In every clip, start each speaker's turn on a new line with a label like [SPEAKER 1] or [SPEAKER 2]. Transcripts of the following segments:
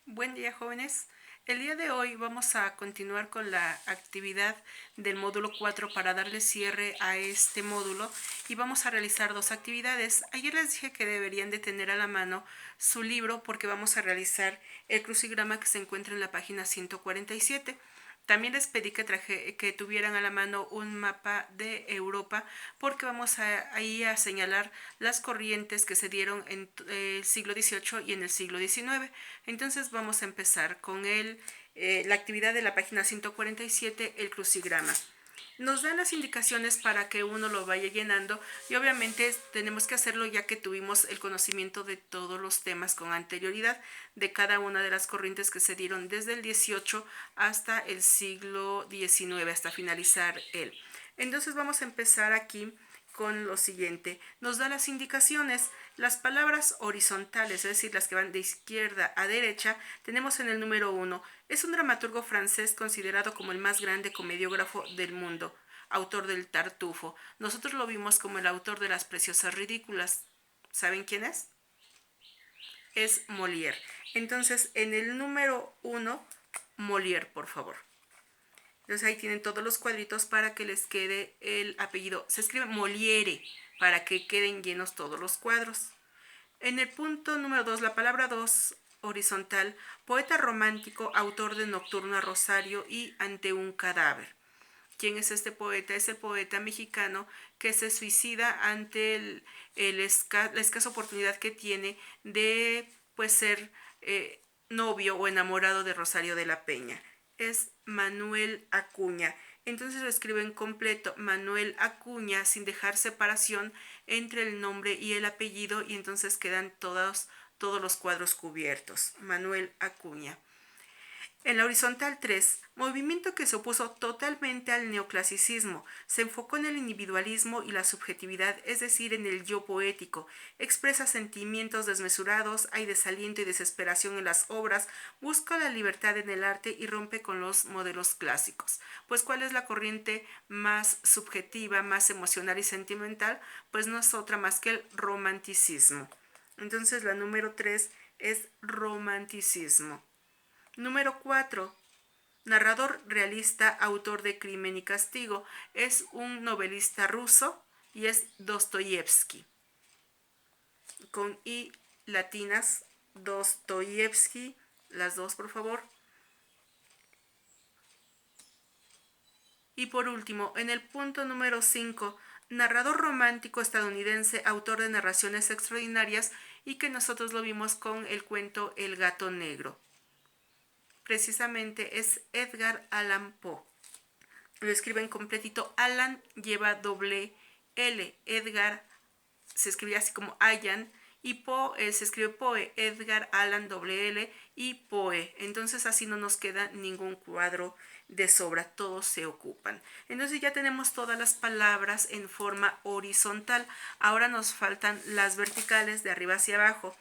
[SPEAKER 1] Buen día, jóvenes. El día de hoy vamos a continuar con la actividad del módulo 4 para darle cierre a este módulo y vamos a realizar dos actividades. Ayer les dije que deberían de tener a la mano su libro porque vamos a realizar el crucigrama que se encuentra en la página 147. También les pedí que tuvieran a la mano un mapa de Europa porque vamos ahí a señalar las corrientes que se dieron en el siglo XVIII y en el siglo XIX. Entonces vamos a empezar con la actividad de la página 147, el crucigrama. Nos dan las indicaciones para que uno lo vaya llenando y obviamente tenemos que hacerlo ya que tuvimos el conocimiento de todos los temas con anterioridad de cada una de las corrientes que se dieron desde el 18 hasta el siglo XIX, hasta finalizar él. Entonces vamos a empezar aquí con lo siguiente. Nos da las indicaciones. Las palabras horizontales, es decir, las que van de izquierda a derecha, tenemos en el número 1. Es un dramaturgo francés considerado como el más grande comediógrafo del mundo, autor del Tartufo. Nosotros lo vimos como el autor de Las Preciosas Ridículas. ¿Saben quién es? Es Molière. Entonces, en el número 1, Molière, por favor. Entonces ahí tienen todos los cuadritos para que les quede el apellido. Se escribe Molière para que queden llenos todos los cuadros. En el punto número 2, la palabra 2, horizontal, poeta romántico, autor de Nocturno a Rosario y Ante un cadáver. ¿Quién es este poeta? Es el poeta mexicano que se suicida ante la escasa oportunidad que tiene de pues, ser novio o enamorado de Rosario de la Peña. Es Manuel Acuña. Entonces lo escriben completo, Manuel Acuña, sin dejar separación entre el nombre y el apellido, y entonces quedan todos los cuadros cubiertos. Manuel Acuña. En la horizontal 3, movimiento que se opuso totalmente al neoclasicismo, se enfocó en el individualismo y la subjetividad, es decir, en el yo poético, expresa sentimientos desmesurados, hay desaliento y desesperación en las obras, busca la libertad en el arte y rompe con los modelos clásicos. Pues ¿cuál es la corriente más subjetiva, más emocional y sentimental? Pues no es otra más que el romanticismo. Entonces la número 3 es romanticismo. Número 4. Narrador realista, autor de Crimen y Castigo. Es un novelista ruso y es Dostoyevsky. Con I latinas, Dostoyevsky, las dos por favor. Y por último, en el punto número 5, narrador romántico estadounidense, autor de narraciones extraordinarias y que nosotros lo vimos con el cuento El gato negro. Precisamente es Edgar Allan Poe. Lo escriben completito. Allan lleva doble L. Edgar se escribe así como Allan. Y Poe se escribe Poe. Edgar Allan doble L y Poe. Entonces así no nos queda ningún cuadro de sobra. Todos se ocupan. Entonces ya tenemos todas las palabras en forma horizontal. Ahora nos faltan las verticales de arriba hacia abajo.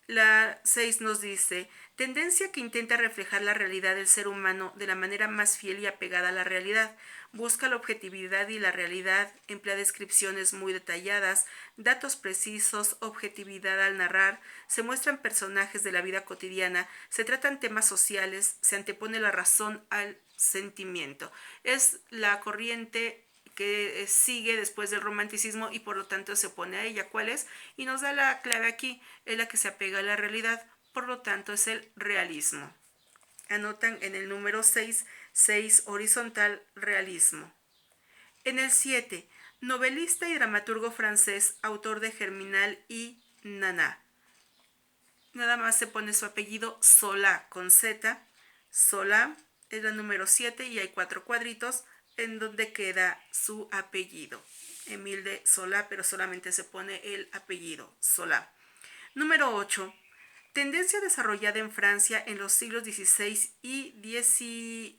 [SPEAKER 1] La 6 nos dice, tendencia que intenta reflejar la realidad del ser humano de la manera más fiel y apegada a la realidad. Busca la objetividad y la realidad, emplea descripciones muy detalladas, datos precisos, objetividad al narrar, se muestran personajes de la vida cotidiana, se tratan temas sociales, se antepone la razón al sentimiento. Es la corriente que sigue después del romanticismo y por lo tanto se opone a ella. ¿Cuál es? Y nos da la clave aquí, es la que se apega a la realidad, por lo tanto es el realismo. Anotan en el número 6, 6 horizontal, realismo. En el 7, novelista y dramaturgo francés, autor de Germinal y Nana. Nada más se pone su apellido Zola con Z. Zola es la número 7 y hay 4 cuadritos en donde queda su apellido. Emile de Zola, pero solamente se pone el apellido, Zola. Número 8. Tendencia desarrollada en Francia en los siglos XVI y XVII,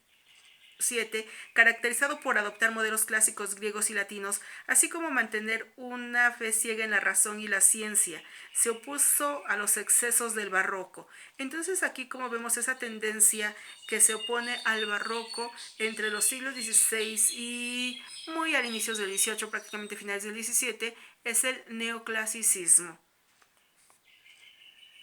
[SPEAKER 1] caracterizado por adoptar modelos clásicos griegos y latinos, así como mantener una fe ciega en la razón y la ciencia. Se opuso a los excesos del barroco. Entonces aquí como vemos esa tendencia que se opone al barroco entre los siglos XVI y muy al inicio del XVIII, prácticamente finales del XVII, es el neoclasicismo.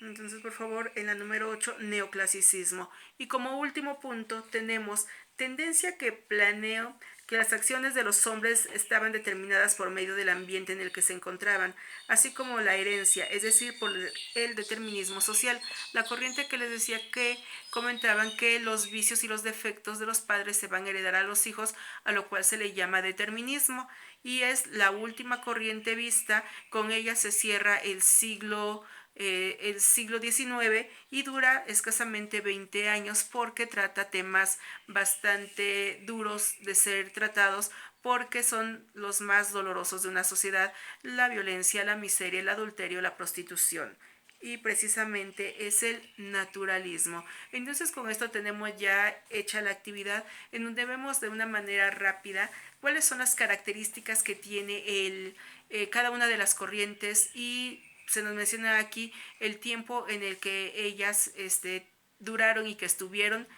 [SPEAKER 1] Entonces, por favor, en la número 8, neoclasicismo. Y como último punto tenemos tendencia que planeo que las acciones de los hombres estaban determinadas por medio del ambiente en el que se encontraban, así como la herencia, es decir, por el determinismo social. La corriente que les decía que comentaban que los vicios y los defectos de los padres se van a heredar a los hijos, a lo cual se le llama determinismo, y es la última corriente vista. Con ella se cierra el siglo XIX y dura escasamente 20 años porque trata temas bastante duros de ser tratados porque son los más dolorosos de una sociedad: la violencia, la miseria, el adulterio, la prostitución. Y precisamente es el naturalismo. Entonces con esto tenemos ya hecha la actividad en donde vemos de una manera rápida cuáles son las características que tiene cada una de las corrientes, y se nos menciona aquí el tiempo en el que ellas duraron y que estuvieron.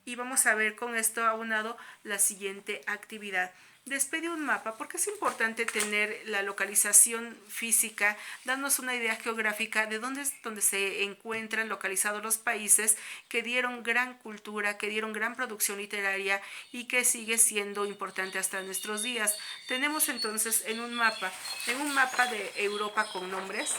[SPEAKER 1] Y vamos a ver con esto aunado la siguiente actividad. Despede un mapa, porque es importante tener la localización física, darnos una idea geográfica de dónde es donde se encuentran localizados los países que dieron gran cultura, que dieron gran producción literaria y que sigue siendo importante hasta nuestros días. Tenemos entonces en un mapa de Europa con nombres,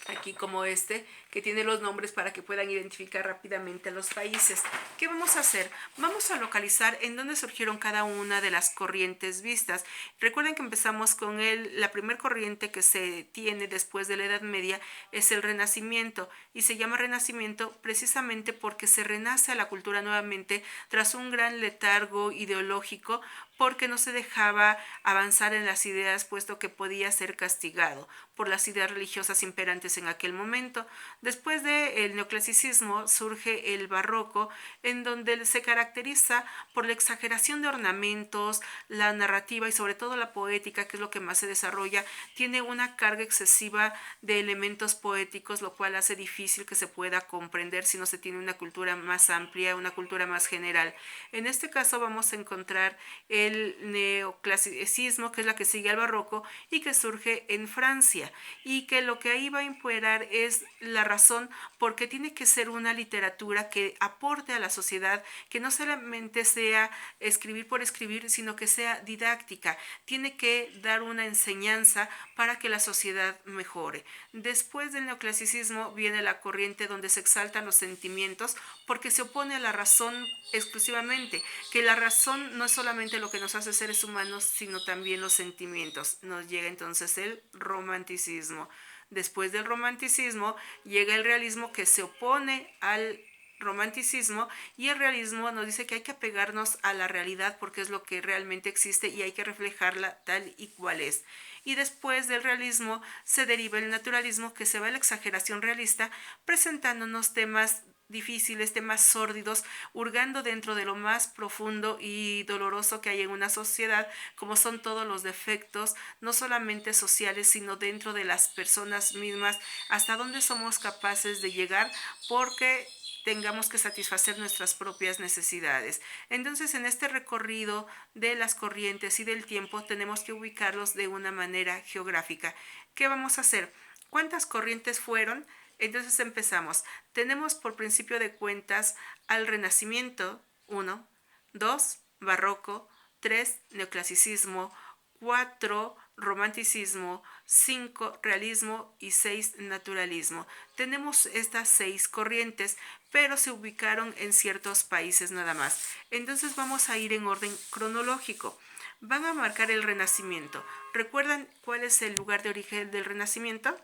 [SPEAKER 1] aquí como que tiene los nombres para que puedan identificar rápidamente a los países. ¿Qué vamos a hacer? Vamos a localizar en dónde surgieron cada una de las corrientes vistas. Recuerden que empezamos con la primera corriente que se tiene después de la Edad Media es el Renacimiento, y se llama Renacimiento precisamente porque se renace a la cultura nuevamente tras un gran letargo ideológico, porque no se dejaba avanzar en las ideas, puesto que podía ser castigado por las ideas religiosas imperantes en aquel momento. Después del neoclasicismo surge el barroco, en donde se caracteriza por la exageración de ornamentos, la narrativa y sobre todo la poética, que es lo que más se desarrolla. Tiene una carga excesiva de elementos poéticos, lo cual hace difícil que se pueda comprender si no se tiene una cultura más amplia, una cultura más general. En este caso vamos a encontrar el neoclasicismo, que es la que sigue al barroco y que surge en Francia, y que lo que ahí va a imperar es la razón, porque tiene que ser una literatura que aporte a la sociedad, que no solamente sea escribir por escribir, sino que sea didáctica. Tiene que dar una enseñanza para que la sociedad mejore. Después del neoclasicismo viene la corriente donde se exaltan los sentimientos, porque se opone a la razón exclusivamente, que la razón no es solamente lo que nos hace seres humanos, sino también los sentimientos. Nos llega entonces el romanticismo. Después del romanticismo llega el realismo, que se opone al romanticismo, y el realismo nos dice que hay que apegarnos a la realidad porque es lo que realmente existe y hay que reflejarla tal y cual es. Y después del realismo se deriva el naturalismo, que se va a la exageración realista, presentándonos temas difíciles, temas sórdidos, hurgando dentro de lo más profundo y doloroso que hay en una sociedad, como son todos los defectos, no solamente sociales, sino dentro de las personas mismas, hasta dónde somos capaces de llegar porque tengamos que satisfacer nuestras propias necesidades. Entonces, en este recorrido de las corrientes y del tiempo tenemos que ubicarlos de una manera geográfica. ¿Qué vamos a hacer? ¿Cuántas corrientes fueron? Entonces empezamos. Tenemos por principio de cuentas al Renacimiento, 1, 2, Barroco, 3, Neoclasicismo, 4, Romanticismo, 5, Realismo y 6, Naturalismo. Tenemos estas 6 corrientes, pero se ubicaron en ciertos países nada más. Entonces vamos a ir en orden cronológico. Van a marcar el Renacimiento. ¿Recuerdan cuál es el lugar de origen del Renacimiento?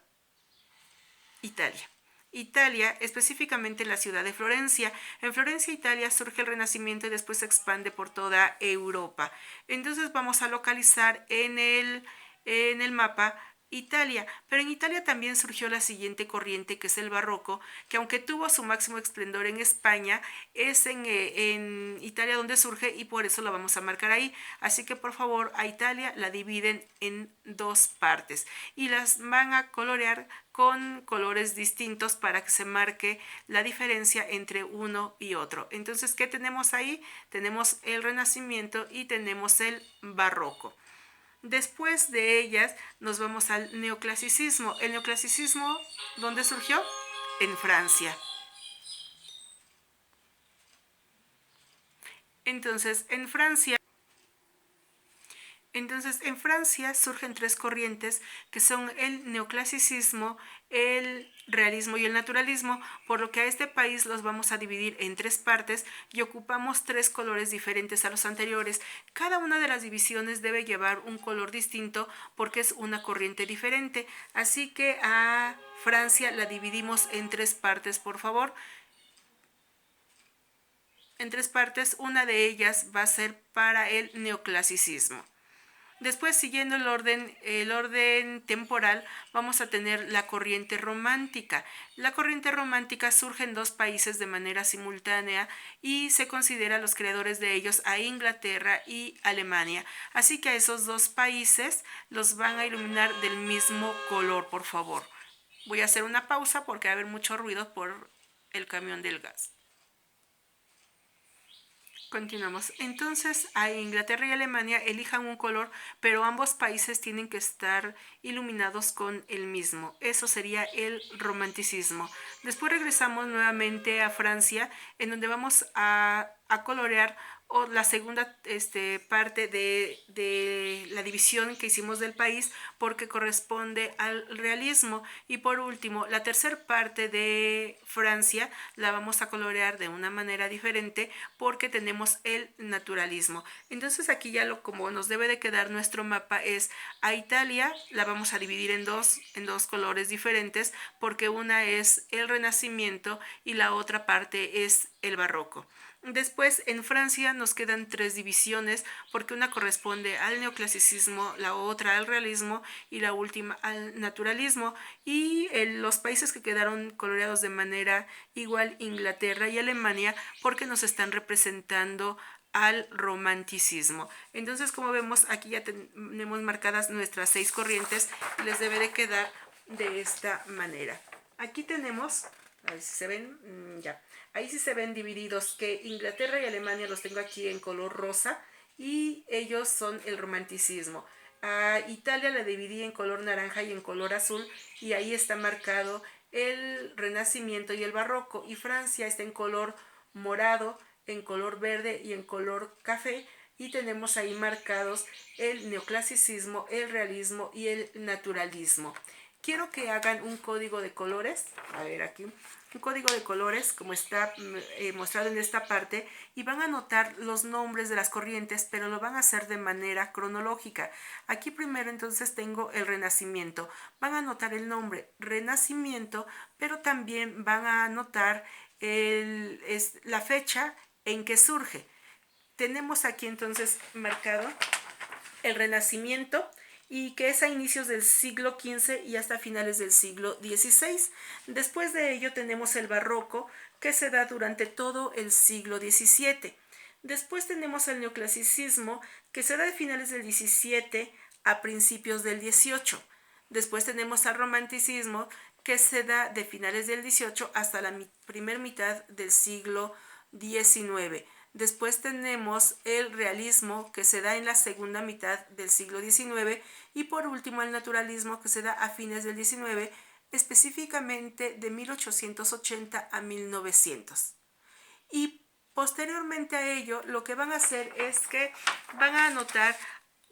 [SPEAKER 1] Italia. Italia, específicamente en la ciudad de Florencia. En Florencia, Italia, surge el Renacimiento y después se expande por toda Europa. Entonces vamos a localizar en el mapa Italia, pero en Italia también surgió la siguiente corriente, que es el barroco, que aunque tuvo su máximo esplendor en España, es en Italia donde surge y por eso la vamos a marcar ahí. Así que por favor a Italia la dividen en 2 partes y las van a colorear con colores distintos para que se marque la diferencia entre uno y otro. Entonces, ¿qué tenemos ahí? Tenemos el Renacimiento y tenemos el Barroco. Después de ellas nos vamos al neoclasicismo. El neoclasicismo, ¿dónde surgió? en Francia. Entonces, en Francia surgen tres corrientes que son el neoclasicismo, el realismo y el naturalismo, por lo que a este país los vamos a dividir en tres partes y ocupamos tres colores diferentes a los anteriores. Cada una de las divisiones debe llevar un color distinto porque es una corriente diferente. Así que a Francia la dividimos en tres partes, por favor. En tres partes, una de ellas va a ser para el neoclasicismo. Después, siguiendo el orden temporal, vamos a tener la corriente romántica. La corriente romántica surge en dos países de manera simultánea y se considera los creadores de ellos a Inglaterra y Alemania. Así que a esos dos países los van a iluminar del mismo color, por favor. Voy a hacer una pausa porque va a haber mucho ruido por el camión del gas. Continuamos. Entonces, a Inglaterra y Alemania elijan un color, pero ambos países tienen que estar iluminados con el mismo. Eso sería el romanticismo. Después regresamos nuevamente a Francia, en donde vamos a colorear o la segunda parte de la división que hicimos del país porque corresponde al realismo. Y por último, la tercera parte de Francia la vamos a colorear de una manera diferente porque tenemos el naturalismo. Entonces aquí ya como nos debe de quedar nuestro mapa es a Italia la vamos a dividir en dos colores diferentes porque una es el Renacimiento y la otra parte es el Barroco. Después en Francia nos quedan tres divisiones porque una corresponde al neoclasicismo, la otra al realismo y la última al naturalismo. Y los países que quedaron coloreados de manera igual, Inglaterra y Alemania, porque nos están representando al romanticismo. Entonces, como vemos, aquí ya tenemos marcadas nuestras 6 corrientes y les debe de quedar de esta manera. Aquí tenemos, a ver si se ven, ya. Ahí sí se ven divididos que Inglaterra y Alemania los tengo aquí en color rosa y ellos son el romanticismo. A Italia la dividí en color naranja y en color azul y ahí está marcado el Renacimiento y el Barroco. Y Francia está en color morado, en color verde y en color café. Y tenemos ahí marcados el neoclasicismo, el realismo y el naturalismo. Quiero que hagan un código de colores. A ver aquí. Un código de colores como está mostrado en esta parte y van a anotar los nombres de las corrientes, pero lo van a hacer de manera cronológica. Aquí primero entonces tengo el Renacimiento. Van a anotar el nombre Renacimiento, pero también van a anotar la fecha en que surge. Tenemos aquí entonces marcado el Renacimiento y que es a inicios del siglo XV y hasta finales del siglo XVI. Después de ello tenemos el Barroco, que se da durante todo el siglo XVII. Después tenemos el Neoclasicismo, que se da de finales del XVII a principios del XVIII. Después tenemos al Romanticismo, que se da de finales del XVIII hasta la primera mitad del siglo XIX. Después tenemos el realismo que se da en la segunda mitad del siglo XIX y por último el naturalismo que se da a fines del XIX, específicamente de 1880 a 1900. Y posteriormente a ello lo que van a hacer es que van a anotar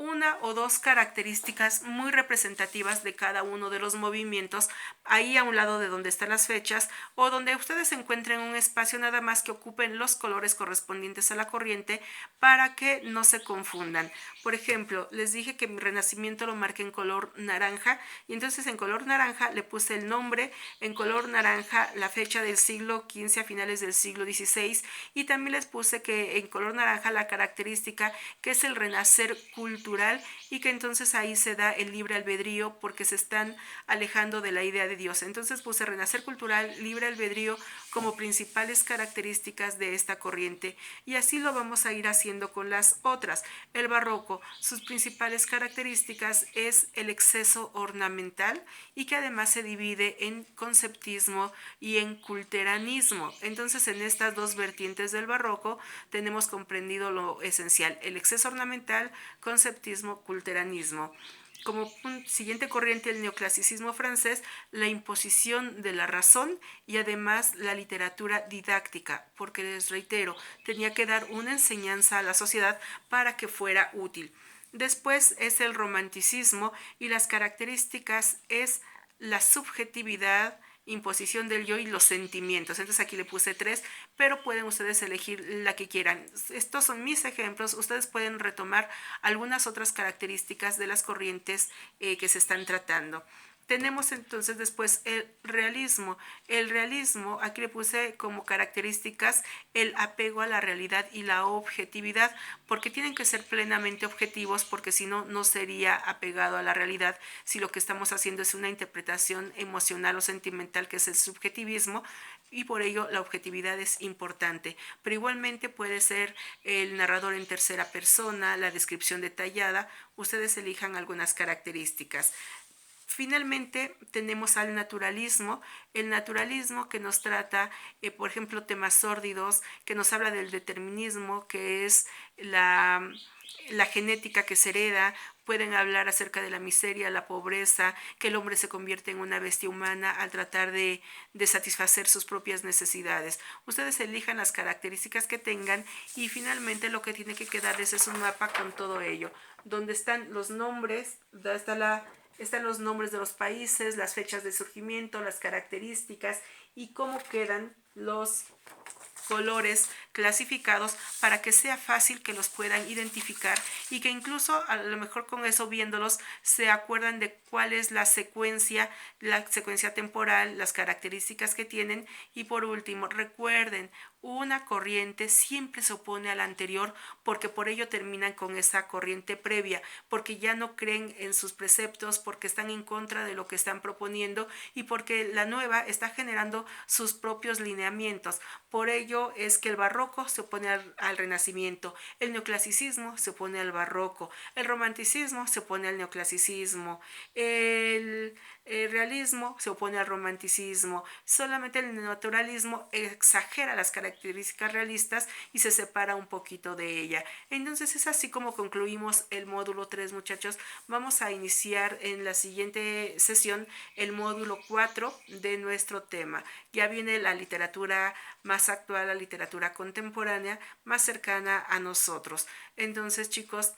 [SPEAKER 1] una o dos características muy representativas de cada uno de los movimientos ahí a un lado de donde están las fechas o donde ustedes encuentren un espacio nada más que ocupen los colores correspondientes a la corriente para que no se confundan. Por ejemplo, les dije que mi Renacimiento lo marqué en color naranja y entonces en color naranja le puse el nombre, en color naranja la fecha del siglo XV a finales del siglo XVI y también les puse que en color naranja la característica que es el renacer cultural y que entonces ahí se da el libre albedrío porque se están alejando de la idea de Dios. Entonces puse renacer cultural, libre albedrío como principales características de esta corriente y así lo vamos a ir haciendo con las otras. El barroco, sus principales características es el exceso ornamental y que además se divide en conceptismo y en culteranismo. Entonces en estas dos vertientes del barroco tenemos comprendido lo esencial, el exceso ornamental, conceptismo, culteranismo. como siguiente corriente el neoclasicismo francés, la imposición de la razón y además la literatura didáctica, porque les reitero, tenía que dar una enseñanza a la sociedad para que fuera útil. Después es el romanticismo y las características es la subjetividad, imposición del yo y los sentimientos. Entonces aquí le puse 3, pero pueden ustedes elegir la que quieran. Estos son mis ejemplos. Ustedes pueden retomar algunas otras características de las corrientes que se están tratando. Tenemos entonces después el realismo. El realismo, aquí le puse como características el apego a la realidad y la objetividad, porque tienen que ser plenamente objetivos, porque si no, no sería apegado a la realidad si lo que estamos haciendo es una interpretación emocional o sentimental, que es el subjetivismo, y por ello la objetividad es importante. Pero igualmente puede ser el narrador en tercera persona, la descripción detallada, ustedes elijan algunas características. Finalmente tenemos al naturalismo, el naturalismo que nos trata, por ejemplo, temas sórdidos, que nos habla del determinismo, que es la genética que se hereda. Pueden hablar acerca de la miseria, la pobreza, que el hombre se convierte en una bestia humana al tratar de satisfacer sus propias necesidades. Ustedes elijan las características que tengan y finalmente lo que tiene que quedarles es un mapa con todo ello, donde están los nombres, están los nombres de los países, las fechas de surgimiento, las características y cómo quedan los colores clasificados para que sea fácil que los puedan identificar y que incluso a lo mejor con eso viéndolos se acuerdan de cuál es la secuencia temporal, las características que tienen. Y por último, recuerden, una corriente siempre se opone a la anterior, porque por ello terminan con esa corriente previa, porque ya no creen en sus preceptos, porque están en contra de lo que están proponiendo y porque la nueva está generando sus propios lineamientos. Por ello es que el barroco se opone al renacimiento, el neoclasicismo se opone al barroco, el romanticismo se opone al neoclasicismo, el realismo se opone al romanticismo. Solamente el naturalismo exagera las características realistas y se separa un poquito de ella. Entonces es así como concluimos el módulo 3, muchachos. Vamos a iniciar en la siguiente sesión el módulo 4 de nuestro tema. Ya viene la literatura más actual, la literatura contemporánea, más cercana a nosotros. Entonces, chicos,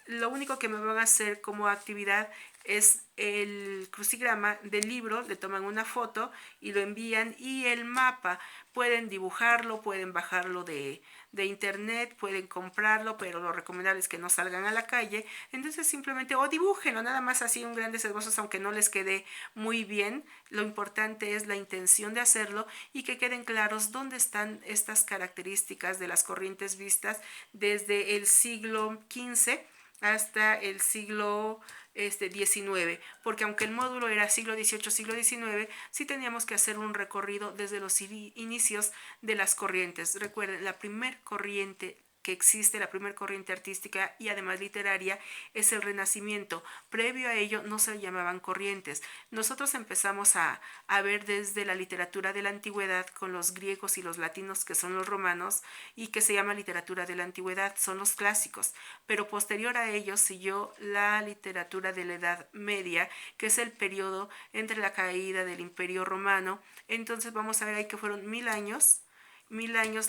[SPEAKER 1] lo único que me van a hacer como actividad es el crucigrama del libro, le toman una foto y lo envían, y el mapa pueden dibujarlo, pueden bajarlo de internet, pueden comprarlo, pero lo recomendable es que no salgan a la calle. Entonces simplemente o dibújenlo, nada más así un grandes esbozos, aunque no les quede muy bien. Lo importante es la intención de hacerlo y que queden claros dónde están estas características de las corrientes vistas desde el siglo XV hasta el siglo 19, porque aunque el módulo era siglo XVIII, siglo XIX, sí teníamos que hacer un recorrido desde los inicios de las corrientes. Recuerden, la primer corriente que existe, la primera corriente artística y además literaria, es el Renacimiento. Previo a ello no se llamaban corrientes. Nosotros empezamos a ver desde la literatura de la antigüedad con los griegos y los latinos, que son los romanos, y que se llama literatura de la antigüedad, son los clásicos. Pero posterior a ello siguió la literatura de la Edad Media, que es el periodo entre la caída del Imperio Romano. Entonces vamos a ver ahí que fueron 1000 años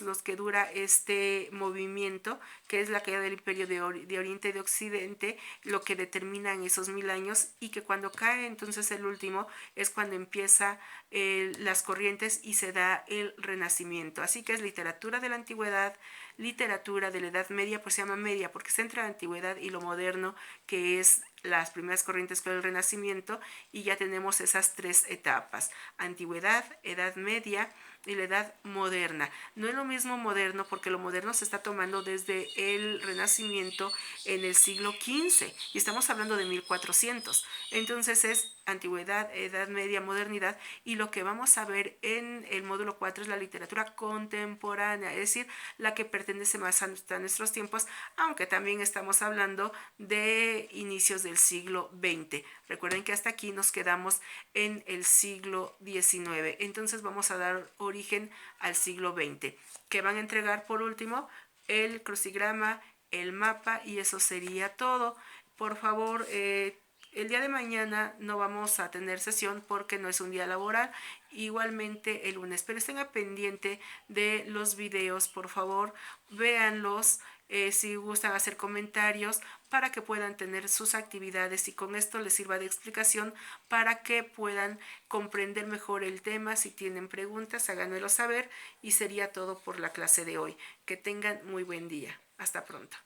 [SPEAKER 1] los que dura este movimiento, que es la caída del imperio de Oriente y de Occidente, lo que determina en esos 1000 años, y que cuando cae entonces el último es cuando empieza las corrientes y se da el Renacimiento. Así que es literatura de la antigüedad, literatura de la Edad Media, pues se llama media porque se entra la antigüedad y lo moderno, que es las primeras corrientes con el Renacimiento, y ya tenemos esas 3 etapas: antigüedad, Edad Media y la edad moderna. No es lo mismo moderno, porque lo moderno se está tomando desde el Renacimiento en el siglo XV y estamos hablando de 1400. Entonces es antigüedad, edad media, modernidad, y lo que vamos a ver en el módulo 4 es la literatura contemporánea, es decir, la que pertenece más a nuestros tiempos, aunque también estamos hablando de inicios del siglo XX. Recuerden que hasta aquí nos quedamos en el siglo XIX. Entonces vamos a dar origen al siglo XX, que van a entregar por último el crucigrama, el mapa, y eso sería todo. por favor, el día de mañana no vamos a tener sesión porque no es un día laboral, igualmente el lunes, pero estén a pendiente de los videos, por favor, véanlos, si gustan hacer comentarios para que puedan tener sus actividades y con esto les sirva de explicación para que puedan comprender mejor el tema. Si tienen preguntas, háganmelo saber y sería todo por la clase de hoy. Que tengan muy buen día. Hasta pronto.